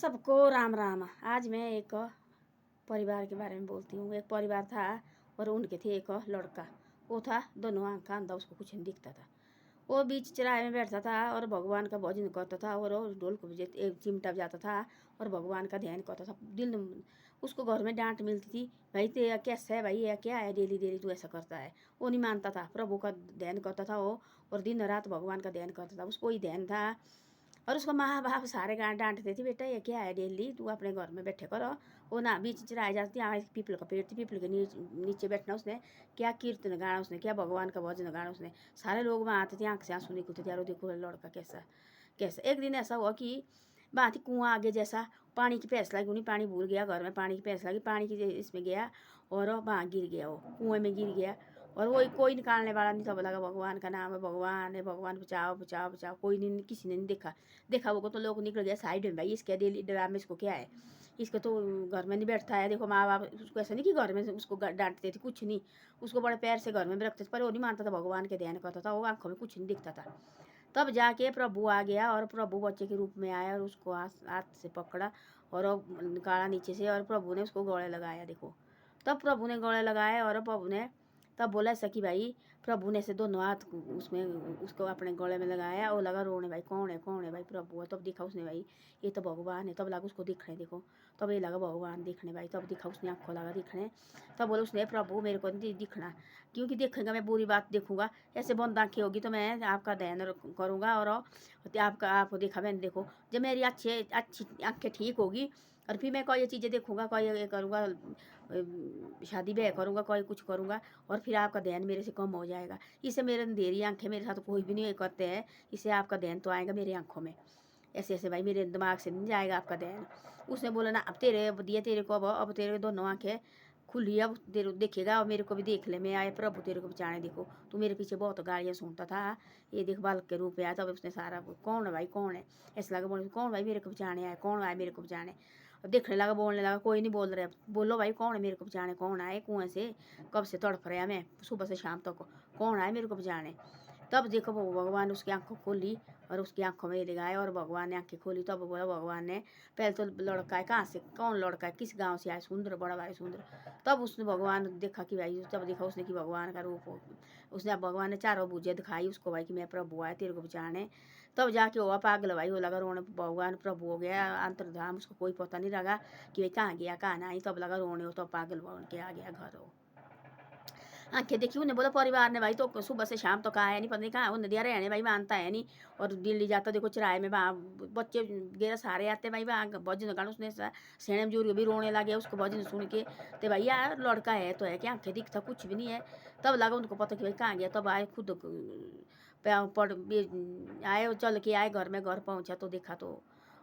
सबको राम राम। आज मैं एक परिवार के बारे में बोलती हूँ। एक परिवार था और उनके थे एक लड़का। वो था दोनों आँख का अंधा, उसको कुछ नहीं दिखता था। वो बीच चराहे में बैठता था और भगवान का भजन करता था और ढोल को एक चिमटा बजाता था और भगवान का ध्यान करता था। दिल उसको घर में डांट मिलती थी, भाई ते कैसा है, भाई ये क्या है, डेली डेली तू ऐसा करता है। वो नहीं मानता था, प्रभु का ध्यान करता था वो और दिन रात भगवान का ध्यान करता था। उसको ही ध्यान था। और उसका माँ बाप सारे गाँव डांटते थे, बेटा ये क्या है डेली तू अपने घर में बैठे करो। वो ना बीच चराए जाती, यहाँ पीपल का पेड़ थी, पीपल के नीचे बैठना उसने, क्या कीर्तन गाना उसने, क्या भगवान का भजन गाना उसने। सारे लोग वहाँ आते थे, आँख से आंसू निकलते थे, यार देखो लड़का कैसा कैसा। एक दिन ऐसा हुआ कि वहाँ थी कुआं आगे जैसा, पानी की प्यास लगी, उन्हें पानी भूल गया, घर में पानी की प्यास लगी, पानी की इसमें गया और वहाँ गिर गया, वो कुएं में गिर गया। और वो कोई निकालने वाला नहीं था। लगा भगवान का नाम है, भगवान है, भगवान बचाओ बचाओ बचाओ। कोई नहीं, किसी ने नहीं देखा वो तो लोग निकल गया साइड में, भाई इसके डेली ड्रामे इसको क्या है, इसको तो घर में नहीं बैठता है। देखो माँ बाप उसको ऐसा नहीं कि घर में उसको डांटते थे, कुछ नहीं, उसको बड़े प्यार से घर में भी रखते थे, पर वो नहीं मानता था, भगवान के ध्यान करता था, वो आंखों में कुछ नहीं दिखता था। तब जाके प्रभु आ गया और प्रभु बच्चे के रूप में आया और उसको हाथ से पकड़ा और निकाला नीचे से और प्रभु ने उसको गले लगाया। देखो तब प्रभु ने गले लगाया और प्रभु ने तब बोला सखी भाई, प्रभु ने से दोनों हाथ उसमें उसको अपने गले में लगाया और लगा रोने, भाई कौन है भाई, प्रभु है। तब दिखा उसने, भाई ये तो भगवान है। तब लगा उसको दिखने, देखो तब ये लगा भगवान दिखने, भाई तब दिखा उसने, आँखों लगा दिखने। तब बोले उसने, प्रभु मेरे को नहीं दिखना, क्योंकि देखेगा मैं बुरी बात देखूंगा, ऐसे बंद आँखें होगी तो मैं आपका ध्यान करूँगा और आपको देखा मैंने, देखो जब मेरी अच्छी आँखें ठीक होगी और फिर मैं कोई चीज़ें देखूंगा, कोई ये करूँगा, शादी ब्याह करूँगा, कोई कुछ करूँगा और फिर आपका ध्यान मेरे से कम हो जाएगा। इससे मेरे अंधेरी आंखें, मेरे साथ कोई भी नहीं करते हैं, इससे आपका ध्यान तो आएगा मेरी आंखों में। ऐसे ऐसे भाई मेरे दिमाग से नहीं जाएगा आपका ध्यान। उसने बोला ना, अब तेरे दिया तेरे को, अब तेरे दोनों आंखें खुली, अब तेरे देखेगा और मेरे को भी देख ले, मैं आए प्रभु तेरे को बचाने। देखो तू मेरे पीछे बहुत गालियाँ सुनता था, ये देख बालक के रूप में आया। तब उसने सारा, कौन है भाई कौन है, ऐसा लगा बोलने, कौन भाई मेरे को बचाने आया, कौन आया मेरे को बचाने। अब देखने लगा, बोलने लगा, कोई नहीं बोल रहे, बोलो भाई कौन है मेरे को बचाने, कौन आए कुएं से, कब से तड़प रहा मैं सुबह से शाम तक, कौन आए मेरे को बचाने। तब देखो वो भगवान उसकी आंखों खोली और उसकी आंखों में लगाया और भगवान ने आंखें खोली। तब बोला भगवान ने, पहले तो लड़का है, कहाँ से, कौन लड़का है, किस गांव से आया, सुंदर बड़ा भाई सुंदर। तब उसने भगवान देखा कि भाई, तब देखा उसने कि भगवान का रूप हो। उसने भगवान ने चारों भुजें दिखाई उसको, भाई कि मैं प्रभु आया तेरे को बचाने। तब जाके हुआ पागल, भाई वो लगा रोने, भगवान प्रभु हो गया अंतर्धाम, उसको कोई पता नहीं लगा कि भाई कहाँ गया कहाँ नहीं। तब लगा रोने, हो तब पागल बन के आ गया घर हो। आंखें देखी उन्हें, बोला परिवार ने, भाई तो सुबह से शाम तक आया नहीं, पता नहीं कहाँ उन्हें दिया रहने, भाई मानता है नहीं। और दिल्ली जाता देखो चराए में, वहाँ बच्चे गेरा सारे आते भाई, वहाँ भजन गाना उसने सेने बुजुर्ग भी रोने लगे उसको भजन सुन के। तो भाई यार लड़का है तो है क्या, आंखें दिखता कुछ भी नहीं है। तब लगा उनको पता कि भाई कहाँ गया। तब आए खुद आए, चल के आए घर में, घर पहुँचा तो देखा तो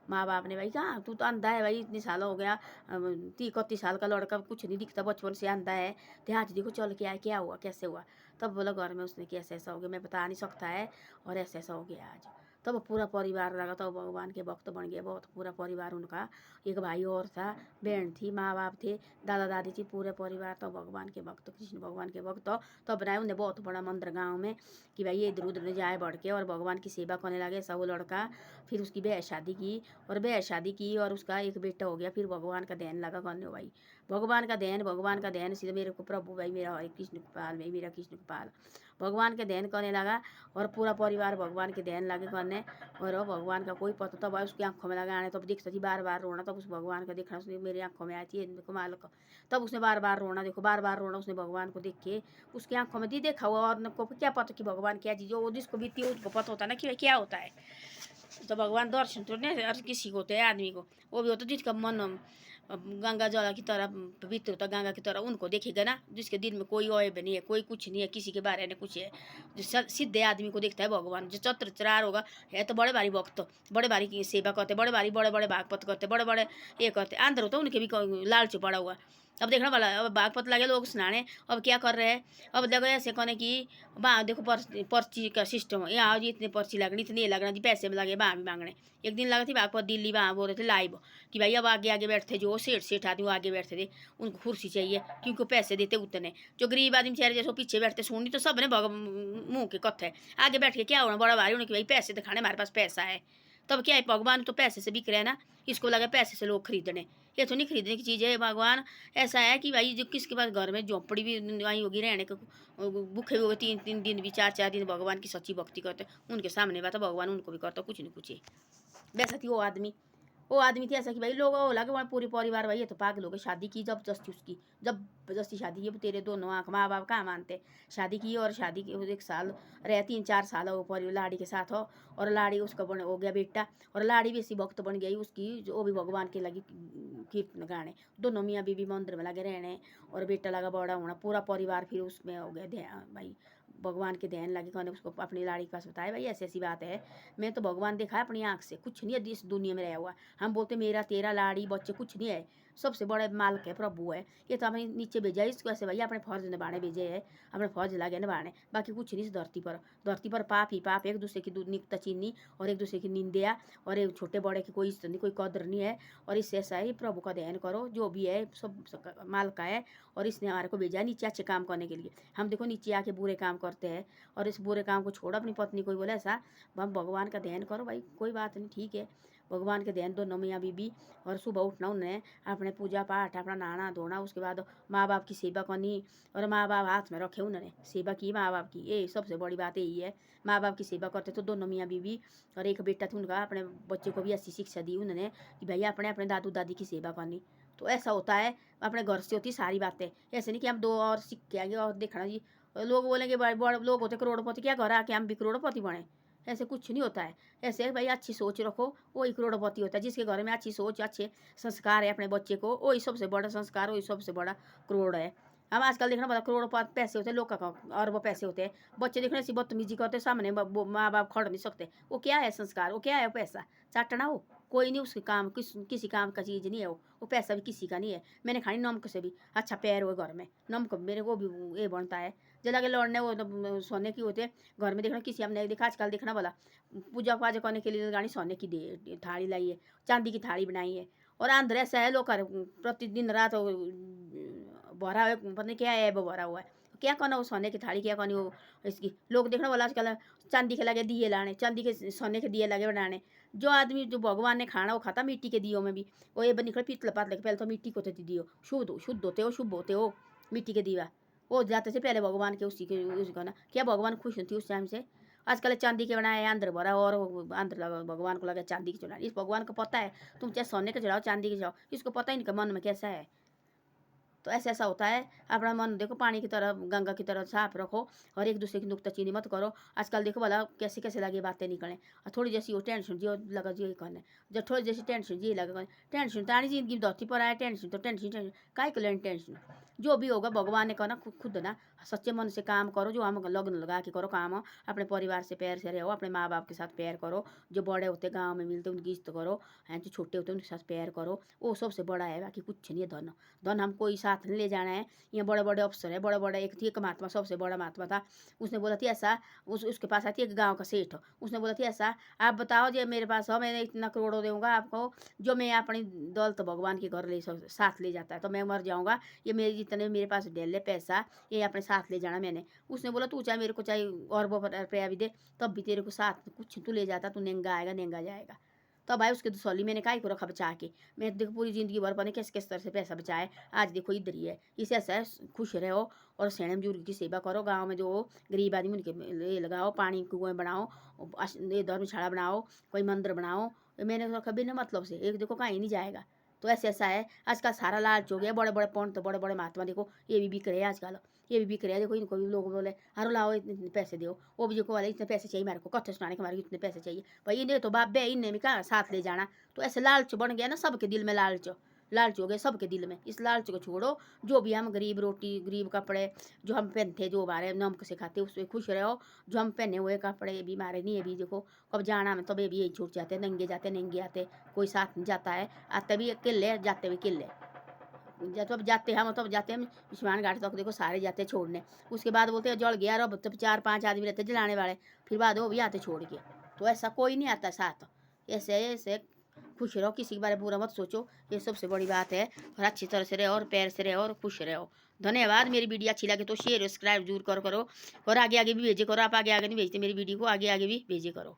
माँ बाप ने, भाई कहाँ तू तो अंधा है भाई, इतने साल हो गया, 30-31 साल का लड़का, कुछ नहीं दिखता, बचपन से अंधा है। ध्यान देखो चल के आए, क्या हुआ कैसे हुआ। तब बोला घर में उसने कि ऐसा ऐसा हो गया, मैं बता नहीं सकता है और ऐसा ऐसा हो गया आज। तब पूरा परिवार लगा, तब भगवान के भक्त बन गया बहुत पूरा परिवार उनका। एक भाई और था, बहन थी, माँ बाप थे, दादा दादी थी, पूरे परिवार तो भगवान के भक्त, कृष्ण भगवान के भक्त। तो बनाए उन्हें बहुत बड़ा मंदिर गाँव में कि भाई ये इधर उधर न जाए बढ़ के, और भगवान की सेवा करने लगे सब लड़का। फिर उसकी ब्याह शादी की और ब्याह शादी की और उसका एक बेटा हो गया। फिर भगवान का ध्यान लगा करने, भाई भगवान का ध्यान सीधे मेरे को प्रभु, भाई मेरा हरे कृष्ण गोपाल, भाई मेरा कृष्ण गोपाल, भगवान के ध्यान करने लगा और पूरा परिवार भगवान के ध्यान लगे करने। और भगवान का कोई पता, तब उसकी आंखों में लगा आने, तब दिखता थी बार बार रोना, तब उस भगवान का देखना उसने मेरी आंखों में आती है कमाल का। तब उसने बार बार रोना, देखो बार बार रोना उसने भगवान को देख के, उसकी आंखों में दी देखा हुआ। और को क्या पता कि भगवान क्या चीज़, जो जिसको बीती है उसको पता होता है ना कि क्या होता है। तो भगवान दर्शन तो नहीं हर किसी को होते है, आदमी को वो भी होता है जिसका मन गंगा जल की तरह पवित्र होता, गंगा की तरह उनको देखेगा ना, जिसके दिल में कोई ओएब नहीं है, कोई कुछ नहीं है, किसी के बारे में कुछ है। जो सीधे आदमी को देखता है भगवान, जो चत्र चरार होगा है तो बड़े भारी भक्त, बड़े भारी की सेवा करते, बड़े भारी बड़े बड़े भागवत करते, बड़े बड़े ये करते। अंदर होता उनके भी लालच पड़ा हुआ। अब देखना वाला, अब भागवत लगे लोग सुनाने, अब क्या कर रहे हैं, अब देखो ऐसे कहने की वहाँ देखो पर्ची का सिस्टम है, यहाँ जी इतने पर्ची लगनी, इतने लगना जी, पैसे में लगे वहाँ भी मांगने। एक दिन लगा थी भागवत दिल्ली, वहाँ बोल रहे थे लाइव कि भाई अब आगे आगे बैठते, जो सेठ आदमी वो आगे बैठते थे, उनको कुर्सी चाहिए क्योंकि पैसे देते उतने। जो गरीब आदमी चेहरे जैसे पीछे बैठते सुननी, तो सब ने मुँह के कत्थे आगे बैठ के क्या होना, बड़ा भारी होने की भाई पैसे दिखाने, हमारे पास पैसा है। तब क्या है, भगवान तो पैसे से बिक रहे हैं ना, इसको लगा पैसे से लोग खरीदने, ये तो नहीं खरीदने की चीज़ है भगवान। ऐसा है कि भाई जो किसके पास घर में झोंपड़ी भी आई होगी रहने को, भूखे भी हो गए 3-3 दिन भी, 4-4 दिन भगवान की सच्ची भक्ति करते, उनके सामने बात भगवान उनको भी करता कुछ नहीं कुछ। वैसा थी वो आदमी थी ऐसा कि भाई लोग वो लगे वहाँ पूरी परिवार भाई ये तो पागल हो गए, शादी की जबरदस्ती उसकी, जबरदस्ती शादी की, तेरे दोनों आँख माँ बाप कहाँ मानते, शादी की और शादी की 1 साल रहे, 3-4 साल वो परी लाड़ी के साथ हो, और लाड़ी उसका बन हो गया बेटा, और लाड़ी भी ऐसी भक्त बन गई उसकी, जो वो भी भगवान के लगी कीर्तन गाने, दोनों मियाँ बीवी मंदिर में लगे रहने, और बेटा लगा बड़ा होना, पूरा परिवार फिर उसमें हो गया ध्यान भाई, भगवान के ध्यान लगे कहने उसको अपनी लाड़ी के पास बताया भाई ऐसी ऐसी बात है, मैं तो भगवान देखा है अपनी आँख से, कुछ नहीं है इस दुनिया में रहा हुआ, हम बोलते मेरा तेरा लाड़ी बच्चे कुछ नहीं है, सबसे बड़े मालिक है प्रभु है, ये तो हमें नीचे भेजा है इसको ऐसे भैया अपने फर्ज निभाने भेजे है, अपने फर्ज लगे निभाने, बाकी कुछ नहीं इस धरती पर पाप ही पाप, एक दूसरे की निकता चीनी और एक दूसरे की निंदिया, और एक छोटे बड़े की कोई इज्जत नहीं, कोई कदर नहीं है, और इससे ऐसा है प्रभु का ध्यान करो, जो भी है सब माल का है, और इसने हमारे को भेजा है नीचे अच्छे काम करने के लिए, हम देखो नीचे आके बुरे काम करते हैं, और इस बुरे काम को छोड़ो, अपनी पत्नी कोई बोले ऐसा, हम भगवान का ध्यान करो भाई, कोई बात नहीं ठीक है, भगवान के ध्यान दोनों मियाँ बीबी, और सुबह उठना उन्हें अपने पूजा पाठ अपना नहाना धोना, उसके बाद माँ बाप की सेवा करनी, और माँ बाप हाथ में रखे उन्होंने सेवा की माँ बाप की, ये सबसे बड़ी बात यही है, माँ बाप की सेवा करते तो दोनों मियाँ बीबी, और एक बेटा था उनका, अपने बच्चे को भी ऐसी शिक्षा दी उन्होंने कि भैया अपने अपने दादू दादी की सेवा करनी, तो ऐसा होता है अपने घर से होती सारी बातें, ऐसे नहीं कि हम 2 और सीख के आगे और देखना जी, लोग बोलेंगे बड़े लोग होते करोड़पति, क्या घर आके हम भी करोड़पति बने, ऐसे कुछ नहीं होता है, ऐसे भाई अच्छी सोच रखो वही करोड़पति होता है, जिसके घर में अच्छी सोच अच्छे संस्कार है अपने बच्चे को, वही सबसे बड़ा संस्कार, वही सबसे बड़ा करोड़ है। हम आजकल देखना पता करोड़ों पैसे होते हैं लोग का, अरबों पैसे होते हैं, बच्चे देखने ऐसी बदतमीजी करते सामने माँ बाप खड़ नहीं सकते, वो क्या है संस्कार, वो क्या है पैसा चाटना, हो कोई नहीं उसके काम किसी काम का चीज़ नहीं है वो पैसा भी किसी का नहीं है, मैंने खानी नमक से भी अच्छा पैर हुए घर में, नमक मेरे को भी ये बनता है, जला के लौटने वो सोने की होते हैं घर में, देखना किसी हमने देखा आजकल देखना बोला पूजा पाजा करने के लिए गाड़ी सोने की दे थाली लाई है, चांदी की थाली बनाई है, और आंध्र ऐसा है लोग प्रतिदिन रात भरा हुआ पता नहीं क्या है वो भरा हुआ है, क्या करना वो सोने की थाली, क्या करनी वो इसकी, लोग देखना बोला आजकल चांदी के लगे दिए लाने, चांदी के सोने के दिए लगे बनाने, जो आदमी जो भगवान ने खाना वो खाता मिट्टी के दियो में भी, वो ये निकले पीतल पातले के पहले तो मिट्टी को देती दियो, शुद्ध होते हो शुभ होते हो, मिट्टी के दीवा वो जाते से पहले भगवान के उसी के उसका ना, क्या भगवान खुश होती उस टाइम से, आजकल चांदी के बनाए आंध्र भरा, और आंध्र लगा भगवान को लगा चांदी के चढ़ा, इस भगवान को पता है तुम चाहे सोने के चढ़ाओ चांदी के चढ़ाओ, इसको पता ही नहीं कि मन में कैसा है, तो ऐसा ऐसा होता है, अपना मन देखो पानी की तरह गंगा की तरह साफ रखो, और एक दूसरे की नुक्ताचीनी मत करो, आजकल देखो भला कैसे कैसे लगे बातें निकलें, और थोड़ी जैसी वो टेंशन जो लगा जो करने, जब थोड़ी जैसी टेंशन जी लगा टेंशन तो आनी जिंदगी में धरती पर आए, टेंशन तो टेंशन काय के लेन टेंशन, जो भी होगा भगवान ने कहना खुद ना सच्चे मन से काम करो, जो हम लगन लगा के करो काम, अपने परिवार से प्यार से रहो, अपने माँ बाप के साथ प्यार करो, जो बड़े होते गाँव में मिलते उनकी इज्जत करो, हैं जो छोटे होते उनके साथ प्यार करो, वो सबसे बड़ा है, बाकी कुछ नहीं है धन, धन हम कोई साथ नहीं ले जाना है, यहाँ बड़े बड़े अफसर है, बड़े बड़े एक थी एक महात्मा सबसे बड़ा महात्मा था, उसने बोला थी ऐसा, उसके पास आती एक गाँव का सेठ, उसने बोला थी ऐसा आप बताओ जो मेरे पास हो मैं इतना करोड़ों दूंगा आपको, जो मैं अपनी दौलत भगवान के घर ले साथ ले जाता है, तो मैं मर जाऊँगा, ये मेरे जितने मेरे पास डेल है पैसा ये अपने साथ ले जाना मैंने, उसने बोला तू चाहे मेरे को चाहे और रुपया भी दे तब भी तेरे को साथ कुछ तू ले जाता, तू नंगा आएगा नंगा जाएगा, तो भाई उसके दसौली मैंने काय को रखा बचा के, मैं देखो पूरी ज़िंदगी भर पने किस किस तरह से पैसा बचाए, आज देखो इधर ही है, इसे ऐसा है खुश रहो, और सेणे बुजुर्ग की सेवा करो, गांव में जो गरीब आदमी उनके ये लगाओ, पानी कुएँ बनाओ, ये धर्मशाला बनाओ, कोई मंदिर बनाओ, मैंने रखा बिना मतलब से, एक देखो कहीं नहीं जाएगा, तो ऐसे ऐसा है आजकल सारा लालच हो गया, बड़े बड़े पंडित तो बड़े बड़े महात्मा देखो ये भी बिक रहे हैं आजकल, ये भी बिक रहे हैं, देखो इनको भी लोग बोले अरे लाओ इतने पैसे दो, वो भी देखो वाले इतने पैसे चाहिए मेरे को कथे सुनाने के हमारे इतने पैसे चाहिए, भाई इन्हें तो बाप बे इन्हें भी कहाँ साथ ले जाना, तो ऐसे लालच बन गया ना सबके दिल में, लालच हो गया सबके दिल में, इस लालच को छोड़ो, जो भी हम गरीब रोटी गरीब कपड़े जो हम पहनते जो हमारे नमक से खाते उससे खुश रहो, जो हम पहने हुए कपड़े भी हमारे नहीं है भी देखो कब जाना में तब ये भी यही छूट जाते नंगे जाते नंगे आते, कोई साथ नहीं जाता है, आते भी किले जाते भी किले, जब अब जाते हम तब जाते हम स्नान घाट तक देखो सारे जाते छोड़ने, उसके बाद बोलते जल गया अब तब 4-5 आदमी रहते जलाने वाले, फिर बाद वो भी आते छोड़ के, तो ऐसा कोई नहीं आता साथ, ऐसे ऐसे खुश रहो, किसी के बारे में बुरा मत सोचो, ये सबसे बड़ी बात है, और अच्छी तरह से रहो और पैर से रहो और खुश रहो। धन्यवाद, मेरी वीडियो अच्छी लगे तो शेयर सब्सक्राइब जरूर करो, और आगे आगे भी भेजे करो, आप आगे आगे नहीं भेजते मेरी वीडियो को, आगे आगे भी भेजे करो।